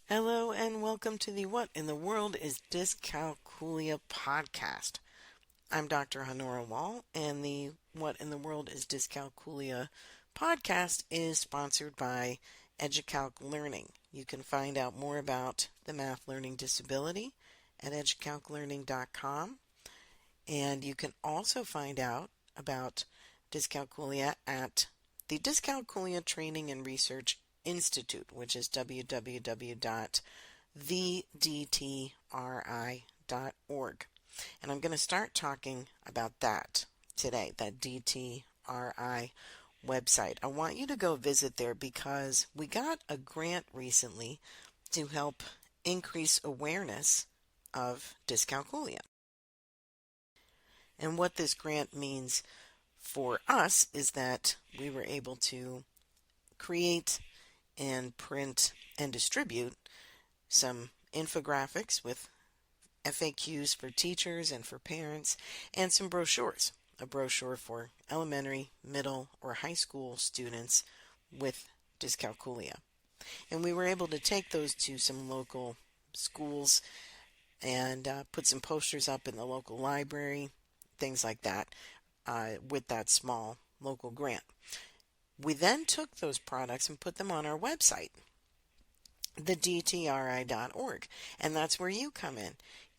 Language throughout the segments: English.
Hello and welcome to the What in the World is Dyscalculia podcast. I'm Dr. Honora Wall, and the What in the World is Dyscalculia podcast is sponsored by EduCalc Learning. You can find out more about the math learning disability at educalclearning.com, and you can also find out about dyscalculia at the Dyscalculia Training and Research Institute, which is www.thedtri.org. And I'm going to start talking about that today, that DTRI website. I want you to go visit there because we got a grant recently to help increase awareness of dyscalculia. And what this grant means for us is that we were able to create and print and distribute some infographics with FAQs for teachers and for parents, and some brochures. A brochure for elementary, middle, or high school students with dyscalculia. And we were able to take those to some local schools and put some posters up in the local library, things like that, with that small local grant. We then took those products and put them on our website, thedtri.org, and that's where you come in.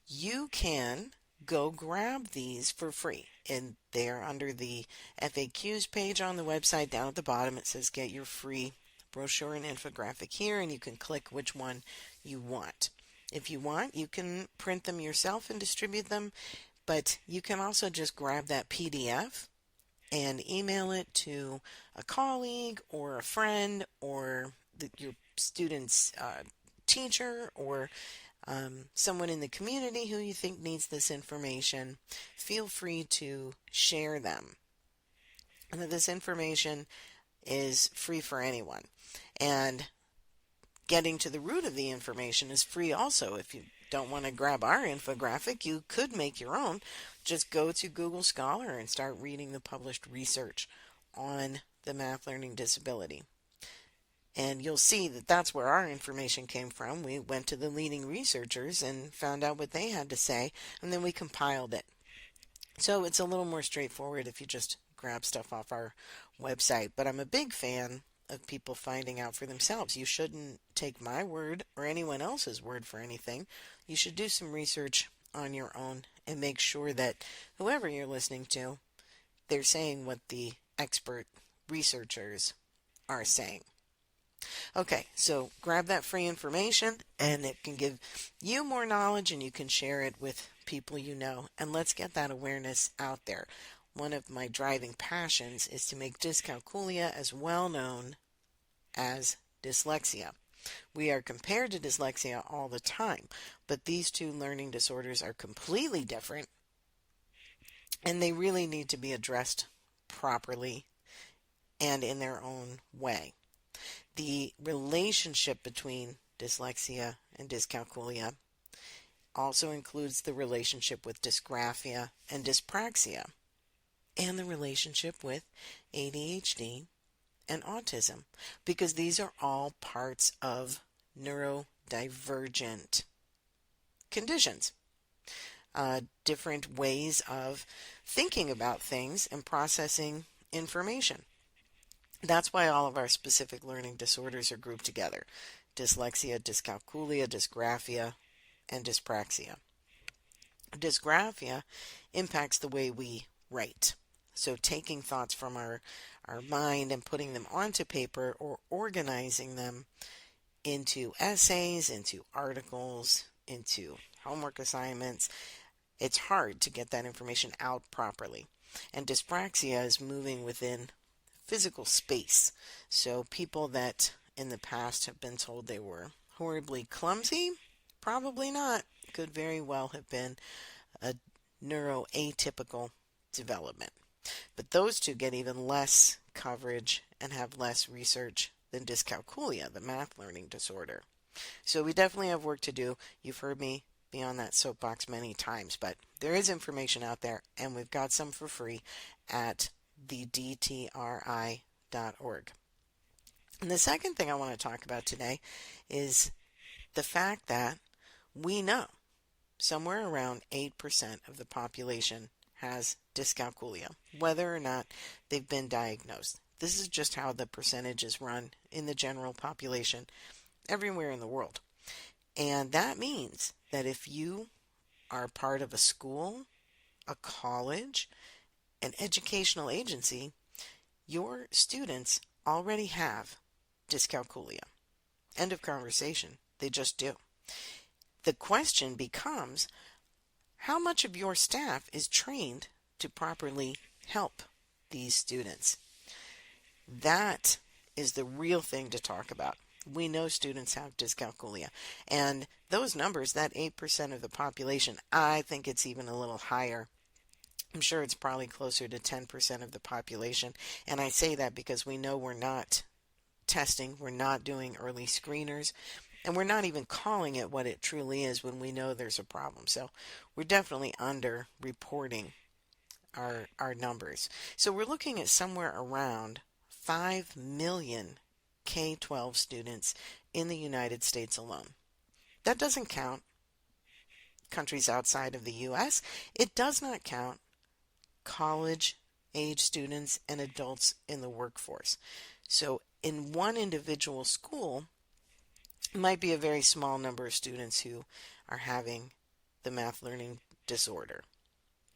You can go grab these for free, and they're under the FAQs page on the website. Down at the bottom it says get your free brochure and infographic here, and you can click which one you want. If you want, you can print them yourself and distribute them, but you can also just grab that PDF and email it to a colleague or a friend or your student's teacher or someone in the community who you think needs this information. Feel free to share them. And this information is free for anyone. And getting to the root of the information is free also. If you don't want to grab our infographic, you could make your own. Just go to Google Scholar and start reading the published research on the math learning disability. And you'll see that that's where our information came from. We went to the leading researchers and found out what they had to say, and then we compiled it. So it's a little more straightforward if you just grab stuff off our website. But I'm a big fan of people finding out for themselves. You shouldn't take my word or anyone else's word for anything. You should do some research on your own and make sure that whoever you're listening to, they're saying what the expert researchers are saying. Okay, so grab that free information and it can give you more knowledge and you can share it with people you know. And let's get that awareness out there. One of my driving passions is to make dyscalculia as well known as dyslexia. We are compared to dyslexia all the time, but these two learning disorders are completely different and they really need to be addressed properly and in their own way. The relationship between dyslexia and dyscalculia also includes the relationship with dysgraphia and dyspraxia, and the relationship with ADHD and autism, because these are all parts of neurodivergent conditions. Different ways of thinking about things and processing information. That's why all of our specific learning disorders are grouped together: dyslexia, dyscalculia, dysgraphia, and dyspraxia. Dysgraphia impacts the way we write. So taking thoughts from our mind and putting them onto paper or organizing them into essays, into articles, into homework assignments. It's hard to get that information out properly. And dyspraxia is moving within physical space. So people that in the past have been told they were horribly clumsy, probably not. Could very well have been a neuroatypical development. But those two get even less coverage and have less research than dyscalculia, the math learning disorder. So we definitely have work to do. You've heard me be on that soapbox many times, but there is information out there, and we've got some for free at thedtri.org. And the second thing I want to talk about today is The fact that we know somewhere around 8% of the population has dyscalculia, whether or not they've been diagnosed. This is just how the percentages run in the general population everywhere in the world. And that means that if you are part of a school, a college, an educational agency, your students already have dyscalculia. End of conversation. They just do. The question becomes, how much of your staff is trained to properly help these students? That is the real thing to talk about. We know students have dyscalculia. And those numbers, that 8% of the population, I think it's even a little higher. I'm sure it's probably closer to 10% of the population. And I say that because we know we're not testing, we're not doing early screeners, and we're not even calling it what it truly is when we know there's a problem. So we're definitely under reporting our numbers. So we're looking at somewhere around 5 million K-12 students in the United States alone. That doesn't count countries outside of the U.S. It does not count college age students and adults in the workforce. So in one individual school, it might be a very small number of students who are having the math learning disorder.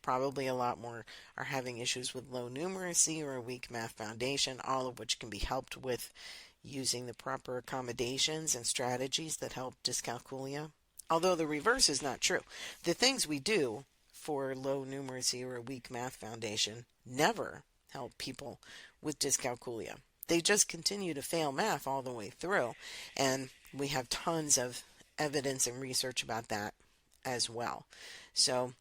Probably a lot more are having issues with low numeracy or a weak math foundation, all of which can be helped with using the proper accommodations and strategies that help dyscalculia. Although the reverse is not true. The things we do for low numeracy or a weak math foundation never help people with dyscalculia. They just continue to fail math all the way through, and we have tons of evidence and research about that as well. So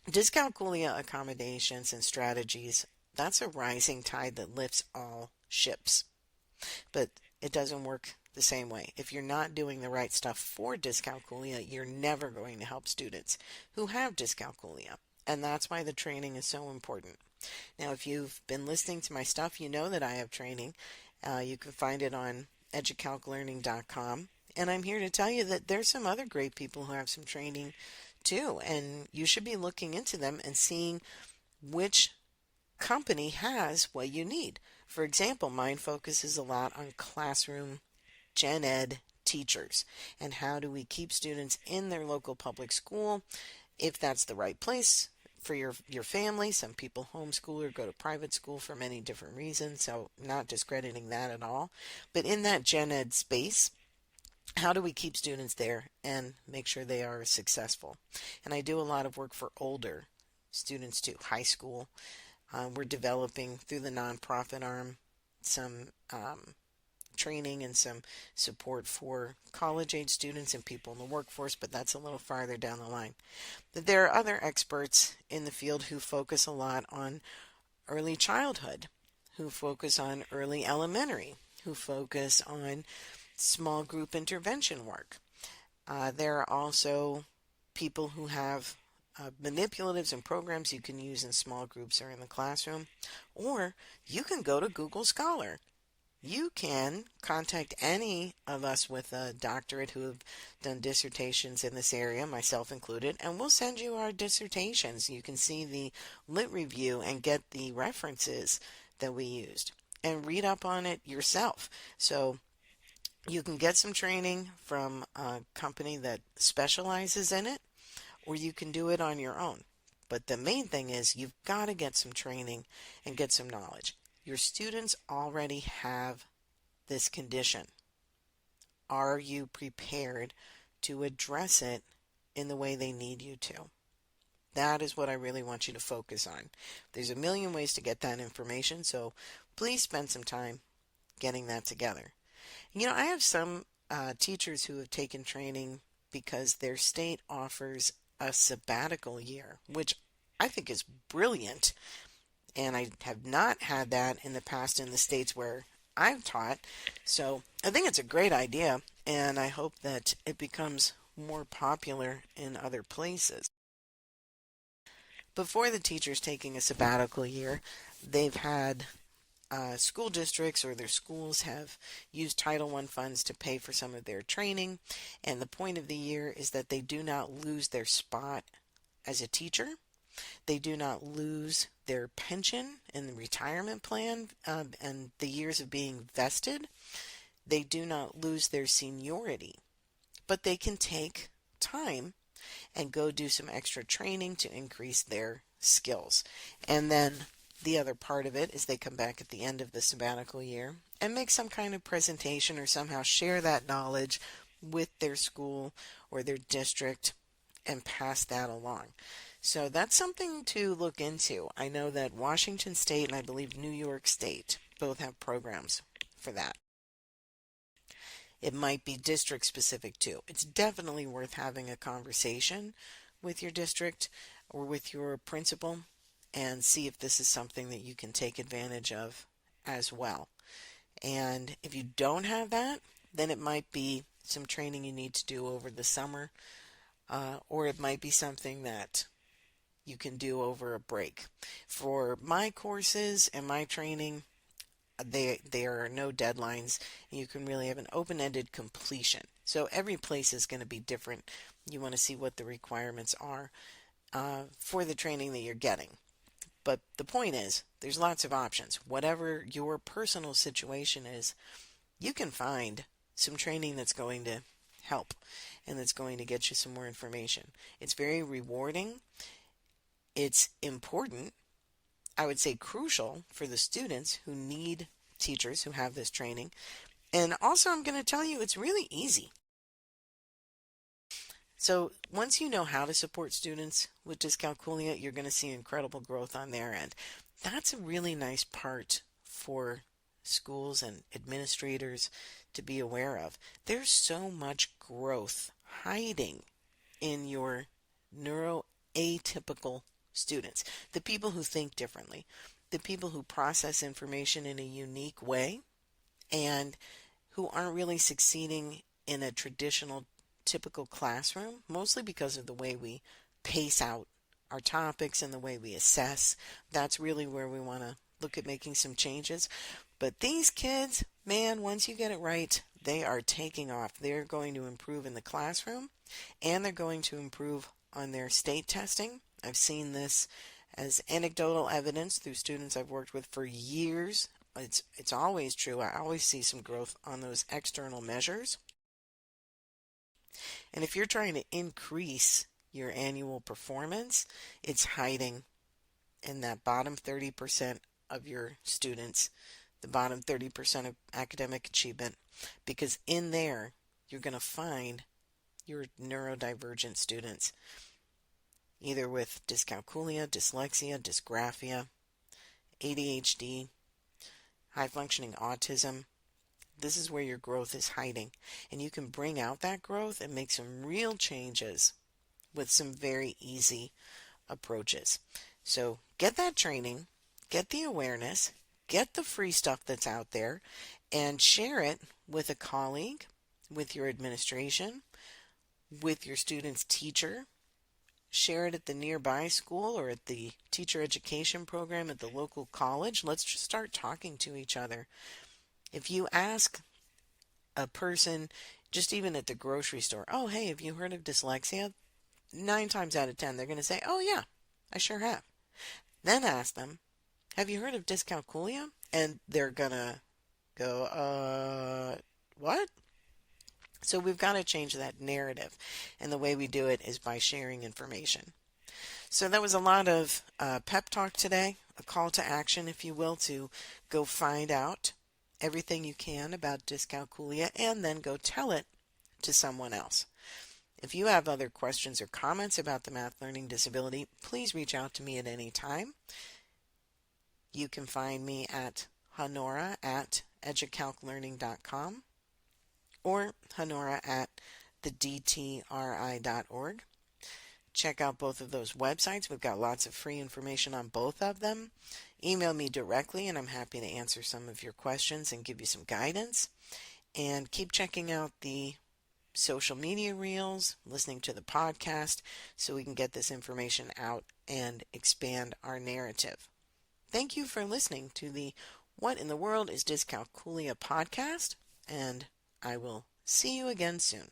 dyscalculia accommodations and strategies, that's a rising tide that lifts all ships. But it doesn't work the same way. If you're not doing the right stuff for dyscalculia, you're never going to help students who have dyscalculia. And that's why the training is so important. Now, if you've been listening to my stuff, you know that I have training. You can find it on educalclearning.com. And I'm here to tell you that there's some other great people who have some training too. And you should be looking into them and seeing which company has what you need. For example, mine focuses a lot on classroom gen ed teachers and how do we keep students in their local public school, if that's the right place for your family. Some people homeschool or go to private school for many different reasons, so not discrediting that at all. But in that gen ed space, how do we keep students there and make sure they are successful? And I do a lot of work for older students too, high school. We're developing through the nonprofit arm some training and some support for college-age students and people in the workforce, but that's a little farther down the line. But there are other experts in the field who focus a lot on early childhood, who focus on early elementary, who focus on small group intervention work. There are also people who have manipulatives and programs you can use in small groups or in the classroom, or you can go to Google Scholar. You can contact any of us with a doctorate who have done dissertations in this area, myself included, and we'll send you our dissertations. You can see the lit review and get the references that we used and read up on it yourself. So you can get some training from a company that specializes in it, or you can do it on your own. But the main thing is you've got to get some training and get some knowledge. Your students already have this condition. Are you prepared to address it in the way they need you to? That is what I really want you to focus on. There's a million ways to get that information, so please spend some time getting that together. You know, I have some teachers who have taken training because their state offers a sabbatical year, which I think is brilliant. And I have not had that in the past in the states where I've taught. So I think it's a great idea, and I hope that it becomes more popular in other places. Before the teachers taking a sabbatical year, they've had school districts or their schools have used Title I funds to pay for some of their training, and the point of the year is that they do not lose their spot as a teacher. They do not lose their pension in the retirement plan and the years of being vested. They do not lose their seniority, but they can take time and go do some extra training to increase their skills. And then the other part of it is they come back at the end of the sabbatical year and make some kind of presentation or somehow share that knowledge with their school or their district and pass that along. So that's something to look into. I know that Washington State and I believe New York State both have programs for that. It might be district specific too. It's definitely worth having a conversation with your district or with your principal and see if this is something that you can take advantage of as well. And if you don't have that, then it might be some training you need to do over the summer, or it might be something that you can do over a break. For my courses and my training, there are no deadlines. You can really have an open-ended completion. So every place is going to be different. You want to see what the requirements are for the training that you're getting. But the point is, there's lots of options. Whatever your personal situation is, you can find some training that's going to help and that's going to get you some more information. It's very rewarding. It's important, I would say crucial for the students who need teachers who have this training. And also, I'm going to tell you, it's really easy. So once you know how to support students with dyscalculia, you're going to see incredible growth on their end. That's a really nice part for schools and administrators to be aware of. There's so much growth hiding in your neuroatypical students, the people who think differently, the people who process information in a unique way, and who aren't really succeeding in a traditional typical classroom, mostly because of the way we pace out our topics and the way we assess. That's really where we want to look at making some changes. But these kids, man, once you get it right, they are taking off. They're going to improve in the classroom, and they're going to improve on their state testing. I've seen this as anecdotal evidence through students I've worked with for years. It's always true. I always see some growth on those external measures. And if you're trying to increase your annual performance, it's hiding in that bottom 30% of your students, the bottom 30% of academic achievement, because in there you're going to find your neurodivergent students, either with dyscalculia, dyslexia, dysgraphia, ADHD, high functioning autism. This is where your growth is hiding, and you can bring out that growth and make some real changes with some very easy approaches. So get that training, get the awareness, get the free stuff that's out there, and share it with a colleague, with your administration, with your student's teacher. Share it at the nearby school or at the teacher education program at the local college. Let's just start talking to each other. If you ask a person, just even at the grocery store, oh, hey, have you heard of dyslexia? 9 times out of 10, they're going to say, oh, yeah, I sure have. Then ask them, have you heard of dyscalculia? And they're going to go, what? So we've got to change that narrative. And the way we do it is by sharing information. So that was a lot of pep talk today, a call to action, if you will, to go find out everything you can about dyscalculia and then go tell it to someone else. If you have other questions or comments about the math learning disability, please reach out to me at any time. You can find me at honora@educalclearning.com or honora@thedtri.org. Check out both of those websites. We've got lots of free information on both of them. Email me directly, and I'm happy to answer some of your questions and give you some guidance. And keep checking out the social media reels, listening to the podcast, so we can get this information out and expand our narrative. Thank you for listening to the What in the World is Dyscalculia podcast? And I will see you again soon.